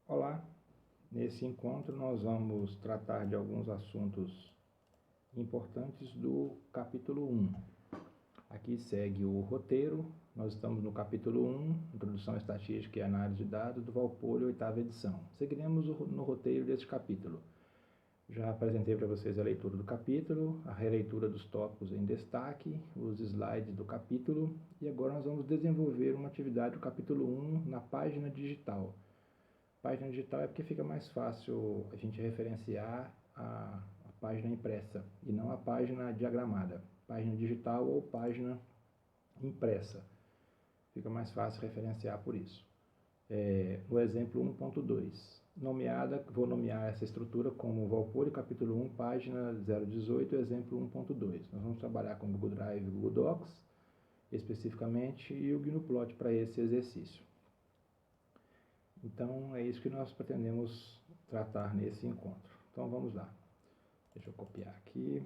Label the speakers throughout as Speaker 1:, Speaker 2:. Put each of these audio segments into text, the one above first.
Speaker 1: Olá, nesse encontro nós vamos tratar de alguns assuntos importantes do capítulo 1. Aqui segue o roteiro, nós estamos no capítulo 1, Introdução à Estatística e Análise de Dados, do Valpolli, 8ª edição. Seguiremos no roteiro deste capítulo. Já apresentei para vocês a leitura do capítulo, a releitura dos tópicos em destaque, os slides do capítulo, e agora nós vamos desenvolver uma atividade do capítulo 1 na página digital. Página digital é porque fica mais fácil a gente referenciar a página impressa e não a página diagramada. Página digital ou página impressa. Fica mais fácil referenciar por isso. No exemplo 1.2, vou nomear essa estrutura como Valpolli, capítulo 1, página 018, exemplo 1.2. Nós vamos trabalhar com Google Drive e Google Docs, especificamente, e o GNUplot para esse exercício. Então, é isso que nós pretendemos tratar nesse encontro. Então, vamos lá. Deixa eu copiar aqui.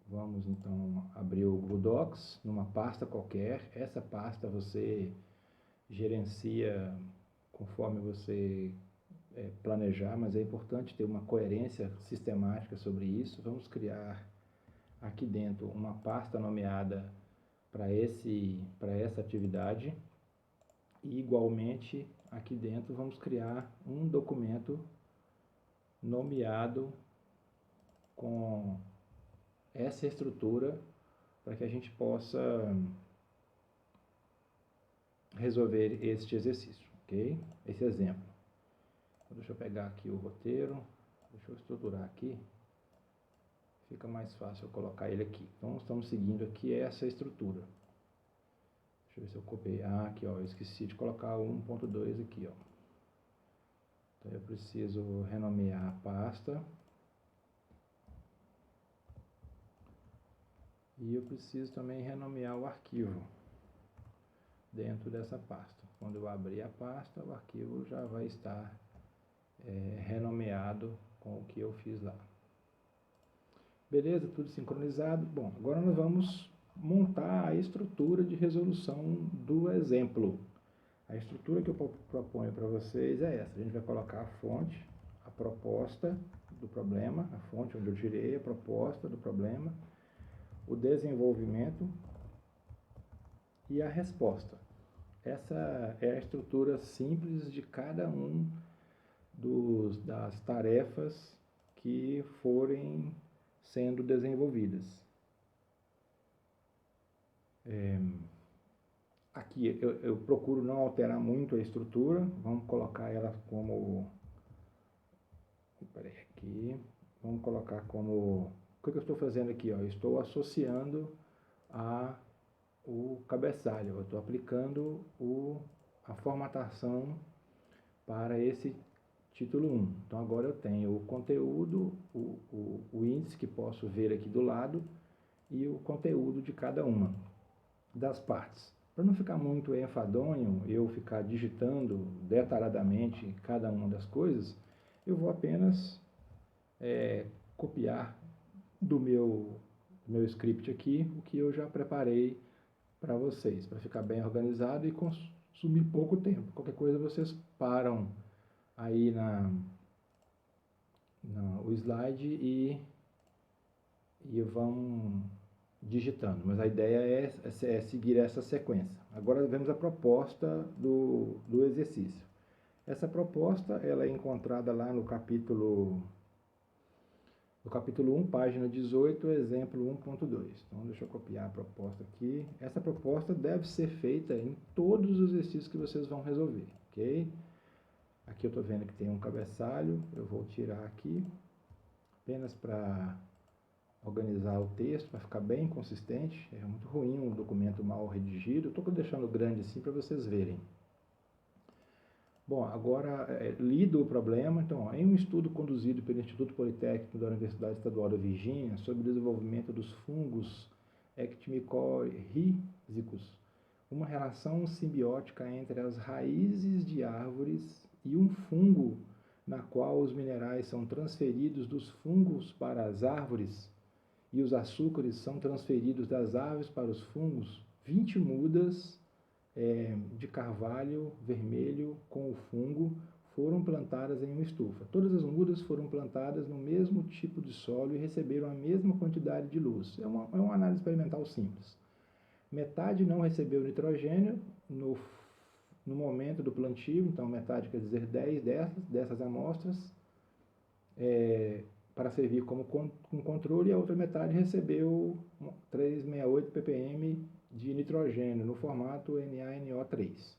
Speaker 1: Vamos, então, abrir o Google Docs numa pasta qualquer. Essa pasta você gerencia conforme você planejar, mas é importante ter uma coerência sistemática sobre isso. Vamos criar aqui dentro uma pasta nomeada para essa atividade e igualmente aqui dentro vamos criar um documento nomeado com essa estrutura para que a gente possa resolver este exercício, ok? Esse exemplo. Então, deixa eu pegar aqui o roteiro, deixa eu estruturar aqui. Fica mais fácil eu colocar ele aqui. Então, estamos seguindo aqui essa estrutura. Deixa eu ver se eu copiei. Aqui, ó, eu esqueci de colocar o 1.2 aqui, ó. Então, eu preciso renomear a pasta. E eu preciso também renomear o arquivo dentro dessa pasta. Quando eu abrir a pasta, o arquivo já vai estar renomeado com o que eu fiz lá. Beleza? Tudo sincronizado? Bom, agora nós vamos montar a estrutura de resolução do exemplo. A estrutura que eu proponho para vocês é essa. A gente vai colocar a fonte, a proposta do problema, a fonte onde eu tirei a proposta do problema, o desenvolvimento e a resposta. Essa é a estrutura simples de cada um das tarefas que forem sendo desenvolvidas. Aqui eu procuro não alterar muito a estrutura, vamos colocar ela como... Vamos colocar como... O que eu estou fazendo aqui? Ó? Eu estou associando o cabeçalho, eu estou aplicando a formatação para esse título 1. Então, agora eu tenho o conteúdo, o índice que posso ver aqui do lado e o conteúdo de cada uma das partes. Para não ficar muito enfadonho, eu ficar digitando detalhadamente cada uma das coisas, eu vou apenas copiar do meu script aqui o que eu já preparei para vocês, para ficar bem organizado e consumir pouco tempo. Qualquer coisa vocês param aí o slide e vão digitando, mas a ideia é seguir essa sequência. Agora vemos a proposta do exercício. Essa proposta ela é encontrada lá no capítulo 1, página 18, exemplo 1.2. Então, deixa eu copiar a proposta aqui. Essa proposta deve ser feita em todos os exercícios que vocês vão resolver, ok? Aqui eu estou vendo que tem um cabeçalho, eu vou tirar aqui, apenas para organizar o texto, para ficar bem consistente. É muito ruim um documento mal redigido. Estou deixando grande assim para vocês verem. Bom, agora, lido o problema. Então, em um estudo conduzido pelo Instituto Politécnico da Universidade Estadual da Virgínia sobre o desenvolvimento dos fungos actinicorrízicos, uma relação simbiótica entre as raízes de árvores e um fungo na qual os minerais são transferidos dos fungos para as árvores e os açúcares são transferidos das árvores para os fungos, 20 mudas de carvalho vermelho com o fungo foram plantadas em uma estufa. Todas as mudas foram plantadas no mesmo tipo de solo e receberam a mesma quantidade de luz. É uma análise experimental simples. Metade não recebeu nitrogênio no momento do plantio, então metade quer dizer 10 dessas amostras, para servir como controle, e a outra metade recebeu 368 ppm de nitrogênio no formato NaNO3.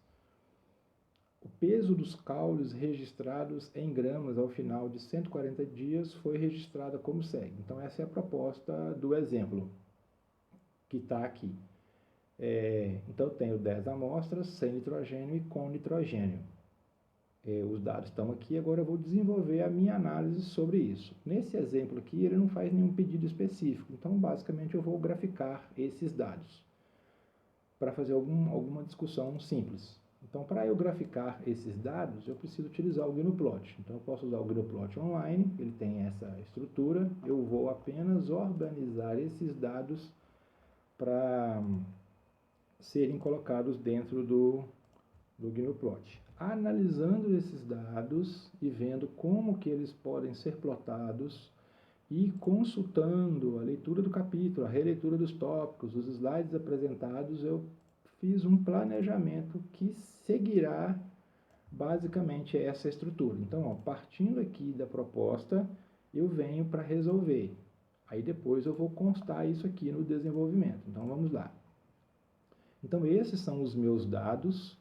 Speaker 1: O peso dos caules registrados em gramas ao final de 140 dias foi registrado como segue. Então essa é a proposta do exemplo que está aqui. Então eu tenho 10 amostras sem nitrogênio e com nitrogênio. Os dados estão aqui, agora eu vou desenvolver a minha análise sobre isso. Nesse exemplo aqui, ele não faz nenhum pedido específico, então basicamente eu vou graficar esses dados para fazer alguma discussão simples. Então, para eu graficar esses dados, eu preciso utilizar o GnuPlot. Então, eu posso usar o GnuPlot online, ele tem essa estrutura, eu vou apenas organizar esses dados para serem colocados dentro do GnuPlot. Analisando esses dados e vendo como que eles podem ser plotados e consultando a leitura do capítulo, a releitura dos tópicos, os slides apresentados, eu fiz um planejamento que seguirá basicamente essa estrutura. Então, partindo aqui da proposta, eu venho para resolver. Aí depois eu vou constar isso aqui no desenvolvimento. Então, vamos lá. Então, esses são os meus dados.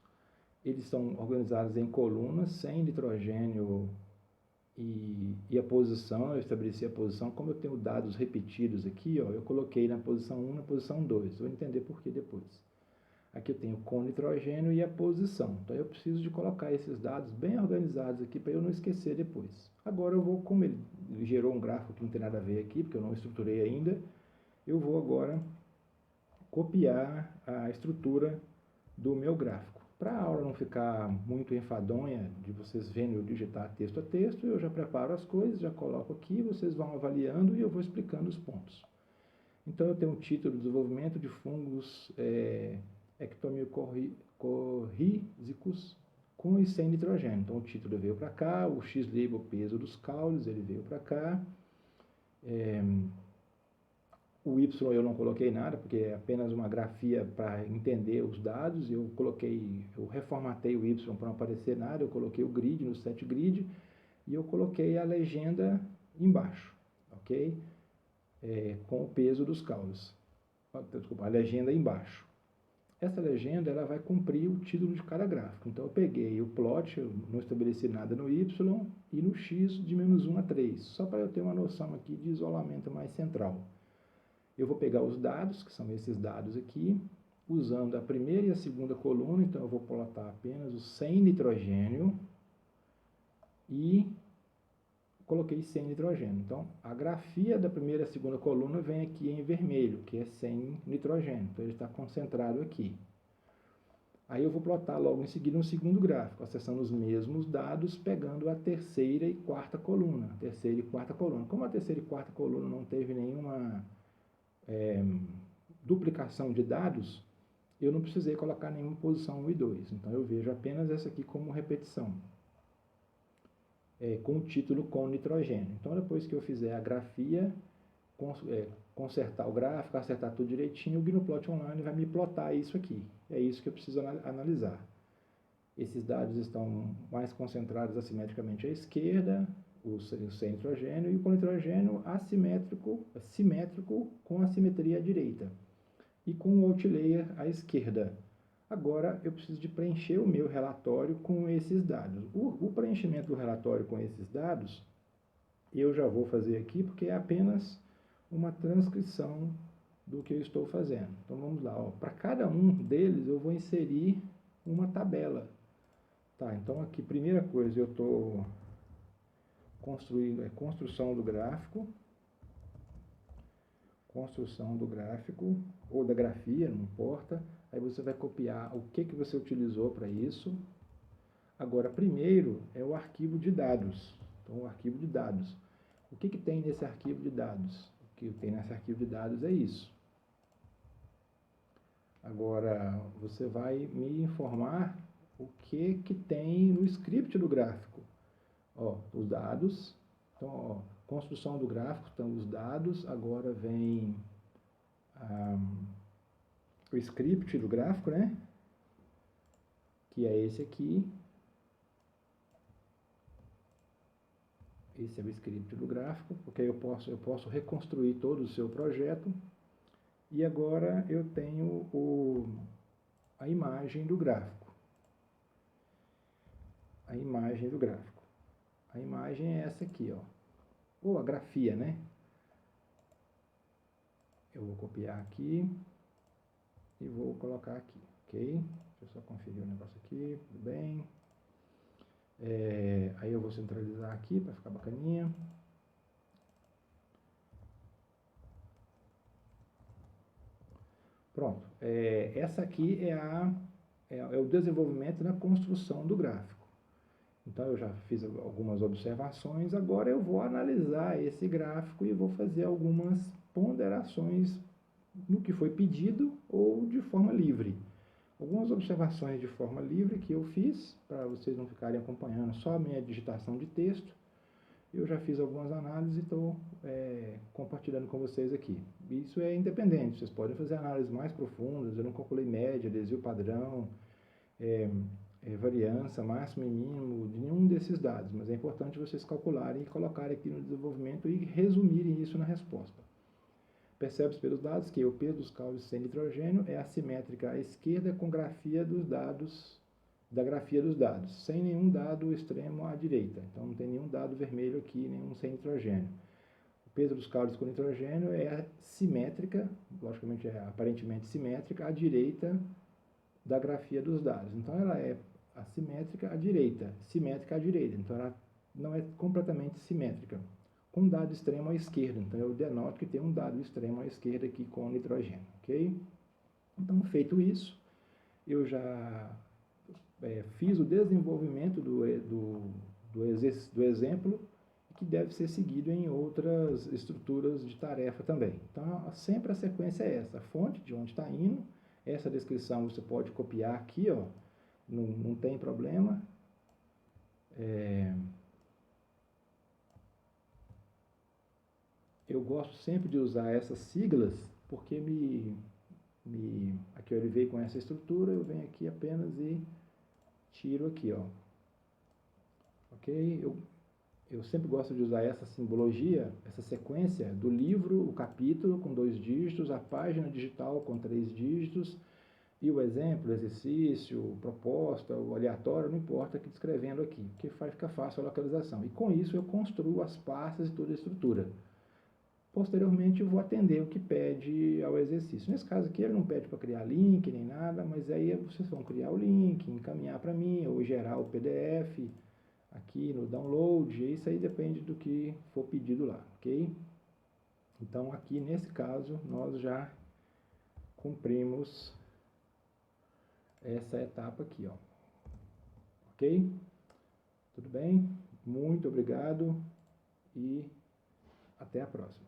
Speaker 1: Eles são organizados em colunas, sem nitrogênio e a posição, eu estabeleci a posição. Como eu tenho dados repetidos aqui, eu coloquei na posição 1, na posição 2. Vou entender por que depois. Aqui eu tenho com nitrogênio e a posição. Então eu preciso de colocar esses dados bem organizados aqui para eu não esquecer depois. Agora eu vou, como ele gerou um gráfico que não tem nada a ver aqui, porque eu não estruturei ainda, eu vou agora copiar a estrutura do meu gráfico. Para a aula não ficar muito enfadonha de vocês vendo eu digitar texto a texto, eu já preparo as coisas, já coloco aqui, vocês vão avaliando e eu vou explicando os pontos. Então eu tenho um título: desenvolvimento de fungos ectomycorrhizicus com e sem nitrogênio. Então o título veio para cá, o X-label, peso dos caules, ele veio para cá. O Y eu não coloquei nada, porque é apenas uma grafia para entender os dados. Eu reformatei o Y para não aparecer nada, eu coloquei o grid no set grid e eu coloquei a legenda embaixo, ok? Com o peso dos caules. Desculpa, a legenda embaixo. Essa legenda ela vai cumprir o título de cada gráfico. Então eu peguei o plot, eu não estabeleci nada no Y e no X de -1 a 3, só para eu ter uma noção aqui de isolamento mais central. Eu vou pegar os dados, que são esses dados aqui, usando a primeira e a segunda coluna. Então eu vou plotar apenas o sem nitrogênio e coloquei sem nitrogênio. Então a grafia da primeira e a segunda coluna vem aqui em vermelho, que é sem nitrogênio. Então ele está concentrado aqui. Aí eu vou plotar logo em seguida um segundo gráfico, acessando os mesmos dados, pegando a terceira e quarta coluna. Terceira e quarta coluna. Como a terceira e quarta coluna não teve nenhuma duplicação de dados, eu não precisei colocar nenhuma posição 1 e 2. Então eu vejo apenas essa aqui como repetição, com o título com nitrogênio. Então depois que eu fizer a grafia, consertar o gráfico, acertar tudo direitinho, o GnuPlot Online vai me plotar isso aqui. É isso que eu preciso analisar. Esses dados estão mais concentrados assimetricamente à esquerda, o sem nitrogênio, e o com nitrogênio simétrico com a simetria à direita, e com o outlayer à esquerda. Agora eu preciso de preencher o meu relatório com esses dados. O preenchimento do relatório com esses dados eu já vou fazer aqui, porque é apenas uma transcrição do que eu estou fazendo. Então vamos lá, para cada um deles eu vou inserir uma tabela. Tá, então aqui, primeira coisa, eu estou construindo, construção do gráfico, ou da grafia, não importa. Aí você vai copiar o que você utilizou para isso. Agora, primeiro é o arquivo de dados. Então, o arquivo de dados. O que tem nesse arquivo de dados? O que tem nesse arquivo de dados é isso. Agora, você vai me informar o que tem no script do gráfico. Ó, os dados, então, ó, construção do gráfico, estão os dados, agora vem o script do gráfico, né? Que é esse aqui. Esse é o script do gráfico, porque eu posso reconstruir todo o seu projeto. E agora eu tenho a imagem do gráfico. A imagem do gráfico. A imagem é essa aqui, ó. Ou a grafia, né? Eu vou copiar aqui e vou colocar aqui, ok? Deixa eu só conferir o negócio aqui, tudo bem. Aí eu vou centralizar aqui para ficar bacaninha. Pronto. Essa aqui é o desenvolvimento na construção do gráfico. Então eu já fiz algumas observações, agora eu vou analisar esse gráfico e vou fazer algumas ponderações no que foi pedido ou de forma livre. Algumas observações de forma livre que eu fiz, para vocês não ficarem acompanhando só a minha digitação de texto. Eu já fiz algumas análises e estou compartilhando com vocês aqui. Isso é independente, vocês podem fazer análises mais profundas, eu não calculei média, desvio padrão, variância, máximo e mínimo, de nenhum desses dados, mas é importante vocês calcularem e colocarem aqui no desenvolvimento e resumirem isso na resposta. Percebe-se pelos dados que o peso dos caules sem nitrogênio é assimétrica à esquerda com grafia dos dados, da grafia dos dados, sem nenhum dado extremo à direita. Então não tem nenhum dado vermelho aqui, nenhum sem nitrogênio. O peso dos caules com nitrogênio é simétrica, logicamente é aparentemente simétrica, à direita da grafia dos dados. Então ela é assimétrica à direita, simétrica à direita. Então ela não é completamente simétrica. Com um dado extremo à esquerda. Então eu denoto que tem um dado extremo à esquerda aqui com nitrogênio, ok? Então, feito isso, eu já fiz o desenvolvimento do exemplo, que deve ser seguido em outras estruturas de tarefa também. Então, sempre a sequência é essa, a fonte de onde está indo, essa descrição você pode copiar aqui, ó, não tem problema. Eu gosto sempre de usar essas siglas, porque aqui ele veio com essa estrutura, eu venho aqui apenas e tiro aqui, ó. Ok? Eu sempre gosto de usar essa simbologia, essa sequência do livro, o capítulo com 2 dígitos, a página digital com 3 dígitos, e o exemplo, o exercício, proposta, o aleatório, não importa, que descrevendo aqui, porque fica fácil a localização. E com isso eu construo as pastas e toda a estrutura. Posteriormente eu vou atender o que pede ao exercício. Nesse caso aqui ele não pede para criar link nem nada, mas aí vocês vão criar o link, encaminhar para mim, ou gerar o PDF aqui no download, isso aí depende do que for pedido lá, ok? Então aqui nesse caso nós já cumprimos essa etapa aqui, ó. Ok? Tudo bem? Muito obrigado e até a próxima.